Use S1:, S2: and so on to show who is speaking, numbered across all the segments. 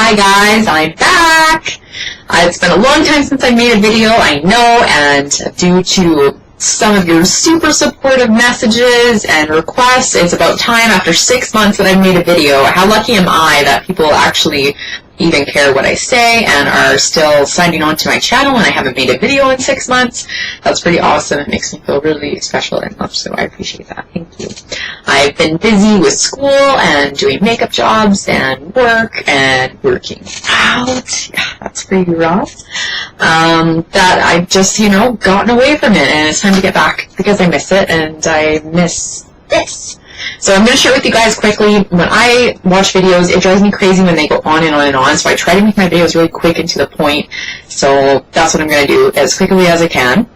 S1: Hi guys, I'm back! It's been a long time since I made a video, I know, and due to some of your super supportive messages and requests, it's about time after 6 months that I've made a video. How lucky am I that people actually even care what I say and are still signing on to my channel when I haven't made a video in 6 months. That's pretty awesome. It makes me feel really special and loved, so I appreciate that. Thank you. I've been busy with school and doing makeup jobs and work and working out. Yeah, that's pretty rough. That I've just, gotten away from it, and it's time to get back because I miss it and I miss this. So I'm going to share with you guys quickly. When I watch videos, it drives me crazy when they go on and on and on, so I try to make my videos really quick and to the point. So that's what I'm going to do as quickly as I can.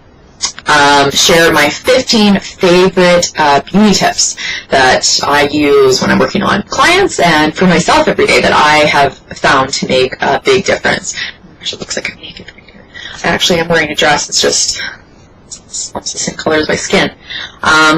S1: Share my 15 favorite beauty tips that I use when I'm working on clients and for myself every day that I have found to make a big difference. It looks like I'm naked right here. Actually, I'm wearing a dress. It's just the same color as my skin.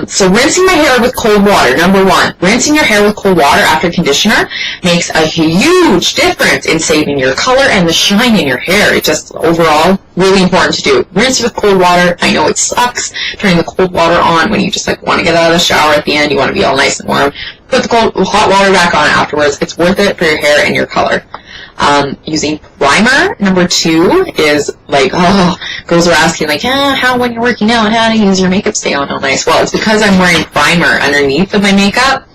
S1: So rinsing my hair with cold water. Number one, rinsing your hair with cold water after conditioner makes a huge difference in saving your color and the shine in your hair. It just overall really important to do. Rinse with cold water. I know it sucks turning the cold water on when you just want to get out of the shower at the end. You want to be all nice and warm. Put the hot water back on afterwards. It's worth it for your hair and your color. Using primer. Number two is girls are asking how when you're working out, how to use your makeup stay on all nice. Well, it's because I'm wearing primer underneath of my makeup.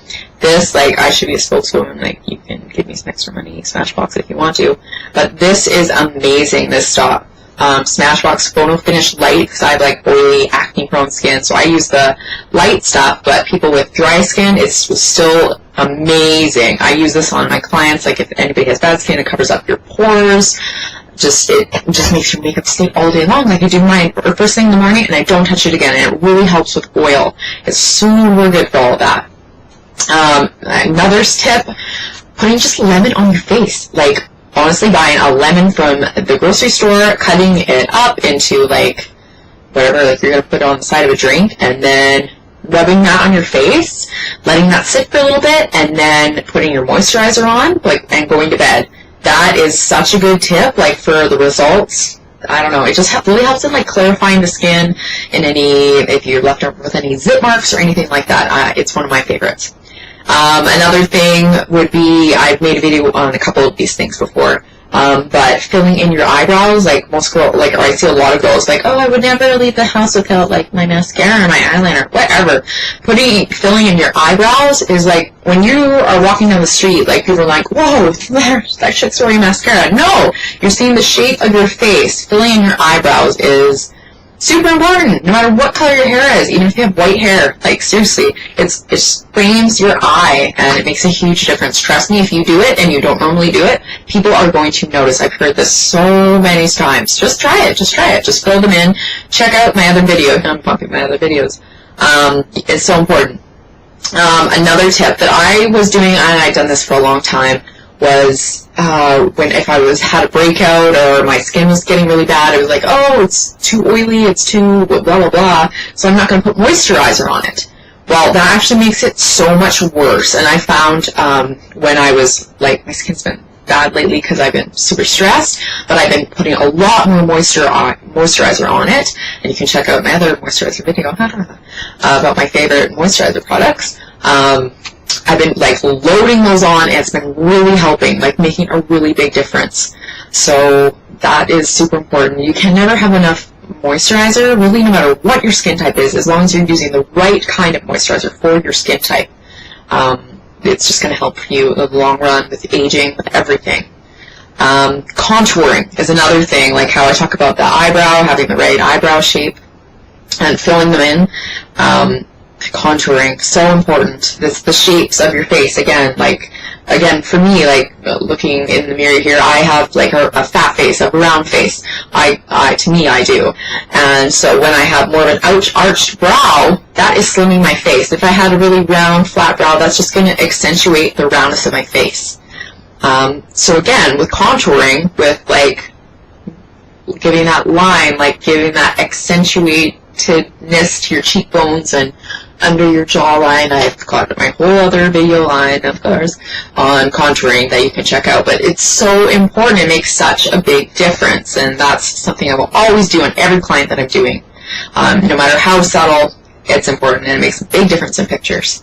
S1: This, I should be a spokeswoman. You can give me some extra money, Smashbox, if you want to. But this is amazing, this stuff. Smashbox Photo Finish Light, because I have oily, acne-prone skin, so I use the light stuff, but people with dry skin, it's still amazing. I use this on my clients, if anybody has bad skin, it covers up your pores. It just makes your makeup stay all day long. I do mine first thing in the morning, and I don't touch it again, and it really helps with oil. It's super good for all of that. Another tip, putting just lemon on your face. Honestly, buying a lemon from the grocery store, cutting it up into whatever you're going to put on the side of a drink, and then rubbing that on your face, letting that sit for a little bit, and then putting your moisturizer on, and going to bed. That is such a good tip, for the results. I don't know, it just really helps in clarifying the skin and if you're left over with any zit marks or anything like that. It's one of my favorites. Another thing would be, I've made a video on a couple of these things before, but filling in your eyebrows, most girls, or I see a lot of girls, oh, I would never leave the house without, my mascara or my eyeliner, whatever. Filling in your eyebrows is, when you are walking down the street, people are whoa, that shit's wearing mascara. No! You're seeing the shape of your face. Filling in your eyebrows is super important, no matter what color your hair is, even if you have white hair. Seriously, it frames your eye, and it makes a huge difference. Trust me, if you do it, and you don't normally do it, people are going to notice. I've heard this so many times. Just try it. Just fill them in. Check out my other video. I'm pumping my other videos. It's so important. Another tip that I was doing, and I've done this for a long time, was if I had a breakout or my skin was getting really bad, I was oh, it's too oily, it's too blah, blah, blah, so I'm not going to put moisturizer on it. Well, that actually makes it so much worse, and I found when I was, my skin's been bad lately because I've been super stressed, but I've been putting a lot more moisturizer on it, and you can check out my other moisturizer video about my favorite moisturizer products. I've been loading those on, and it's been really helping, making a really big difference. So that is super important. You can never have enough moisturizer, really, no matter what your skin type is, as long as you're using the right kind of moisturizer for your skin type. It's just going to help you in the long run with aging, with everything. Contouring is another thing, how I talk about the eyebrow, having the right eyebrow shape, and filling them in. Contouring, so important. The shapes of your face, again, for me, looking in the mirror here, I have a fat face, a round face. To me, I do. And so when I have more of an arched brow, that is slimming my face. If I had a really round, flat brow, that's just going to accentuate the roundness of my face. So again, with contouring, with giving that line, giving that accentuatedness to your cheekbones and under your jawline. I've got my whole other video line, of course, on contouring that you can check out. But it's so important. It makes such a big difference, and that's something I will always do on every client that I'm doing. No matter how subtle, it's important, and it makes a big difference in pictures.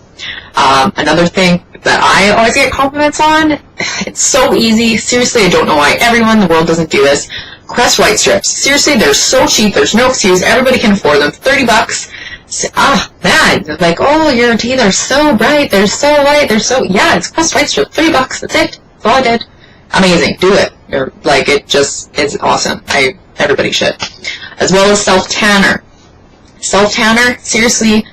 S1: Another thing that I always get compliments on, it's so easy. Seriously, I don't know why everyone in the world doesn't do this. Crest white strips. Seriously, they're so cheap. There's no excuse. Everybody can afford them. $30. Man, like, oh, your teeth are so bright. They're so white. They're so, yeah, it's Crest white strip. $30. That's it. That's all I did. Amazing. Do it. Like, it just is awesome. Everybody should. As well as self-tanner. Self-tanner, seriously,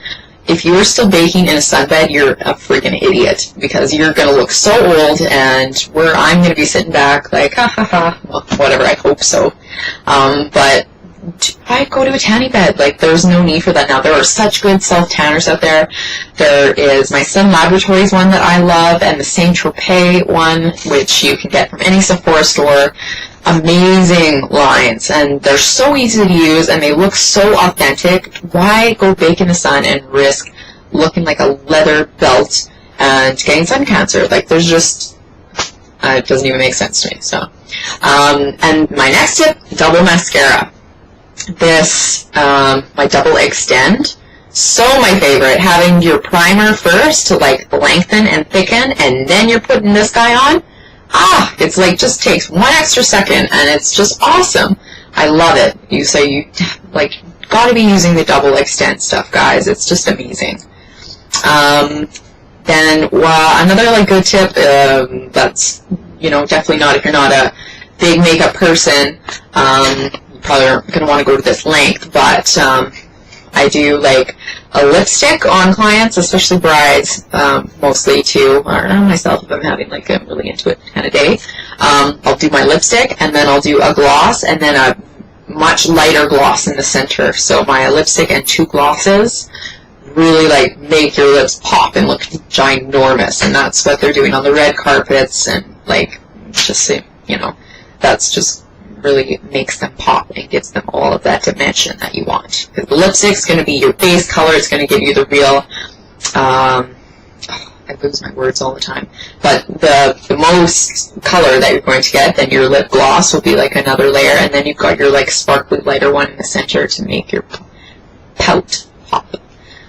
S1: if you are still baking in a sunbed, you're a freaking idiot, because you're going to look so old, and I'm going to be sitting back like, ha ha ha, well, whatever, I hope so. But I go to a tanning bed. Like, there's no need for that now. There are such good self-tanners out there. There is my Sun Laboratories one that I love, and the Saint Tropez one, which you can get from any Sephora store. Amazing lines, and they're so easy to use, and they look so authentic. Why go bake in the sun and risk looking like a leather belt and getting sun cancer? Like, there's just, it doesn't even make sense to me. So, and my next tip, double mascara. This, my double extend, so my favorite. Having your primer first to like lengthen and thicken, and then you're putting this guy on. It's like just takes 1 extra second, and it's just awesome. I love it. You like gotta be using the double extend stuff, guys. It's just amazing. Then another like good tip, that's definitely not if you're not a big makeup person. You probably aren't gonna want to go to this length, but I do like a lipstick on clients, especially brides, mostly too, or myself if I'm having like a really into it kind of day. I'll do my lipstick, and then I'll do a gloss, and then a much lighter gloss in the center. So my lipstick and 2 glosses really like make your lips pop and look ginormous, and that's what they're doing on the red carpets, and like just that's just really makes them pop and gives them all of that dimension that you want. Because the lipstick's going to be your base color. It's going to give you the real, I lose my words all the time, but the most color that you're going to get, then your lip gloss will be like another layer, and then you've got your like sparkly lighter one in the center to make your pout pop.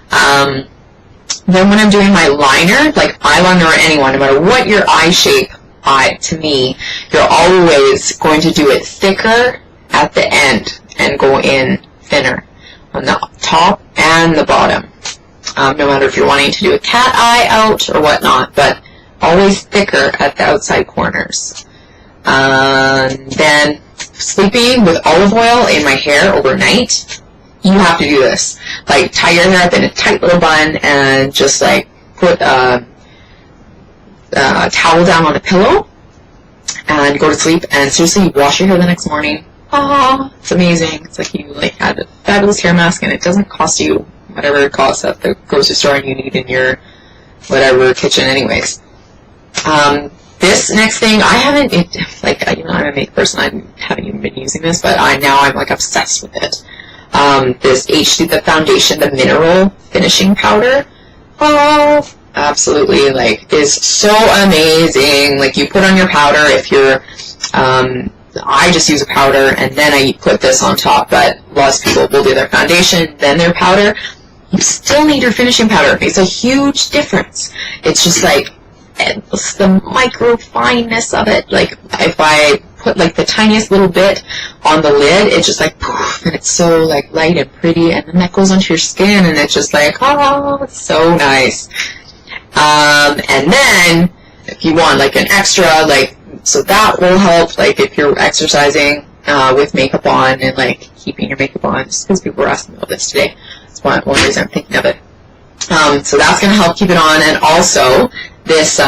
S1: Then when I'm doing my liner, like eyeliner or anyone, no matter what your eye shape, to me, you're always going to do it thicker at the end and go in thinner on the top and the bottom. No matter if you're wanting to do a cat eye out or whatnot, but always thicker at the outside corners. Then sleeping with olive oil in my hair overnight, you have to do this. Like, tie your hair up in a tight little bun and just like put towel down on a pillow and go to sleep, and seriously, you wash your hair the next morning. It's amazing. It's like you had a fabulous hair mask, and it doesn't cost you whatever it costs at the grocery store and you need in your whatever kitchen anyways. This next thing, I'm a makeup person, I haven't even been using this, but I'm like obsessed with it. This the foundation, the mineral finishing powder. Absolutely, like, is so amazing. Like, you put on your powder if you're, I just use a powder, and then I put this on top, but lots of people will do their foundation, then their powder. You still need your finishing powder. It makes a huge difference. It's just like, it's the micro fineness of it. Like, if I put like the tiniest little bit on the lid, it's just like poof, and it's so like light and pretty, and then that goes onto your skin, and it's just like, it's so nice. And then, if you want like an extra, like, so that will help, like, if you're exercising with makeup on and like keeping your makeup on, just because people were asking about this today. That's one reason I'm thinking of it. So that's going to help keep it on, and also this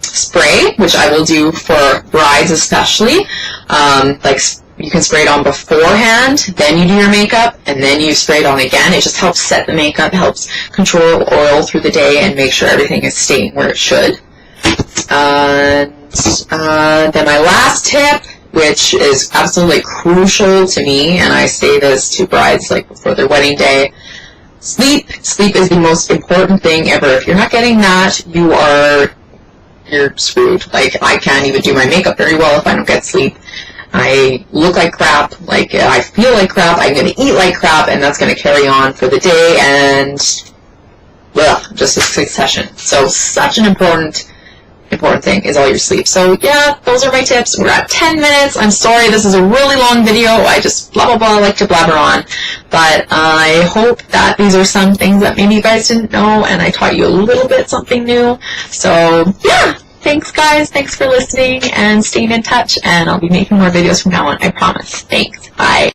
S1: spray, which I will do for brides especially. Like, you can spray it on beforehand, then you do your makeup, and then you spray it on again. It just helps set the makeup, helps control oil through the day, and make sure everything is staying where it should. Then my last tip, which is absolutely crucial to me, and I say this to brides like before their wedding day, Sleep is the most important thing ever. If you're not getting that, you're screwed. Like, I can't even do my makeup very well if I don't get sleep. I look like crap, like I feel like crap, I'm going to eat like crap, and that's going to carry on for the day, and just a succession. So such an important thing is all your sleep. So yeah, those are my tips. We're at 10 minutes. I'm sorry, this is a really long video. I just blah, blah, blah, like to blabber on. But I hope that these are some things that maybe you guys didn't know, and I taught you a little bit something new. So yeah. Thanks, guys. Thanks for listening and staying in touch. And I'll be making more videos from now on, I promise. Thanks. Bye.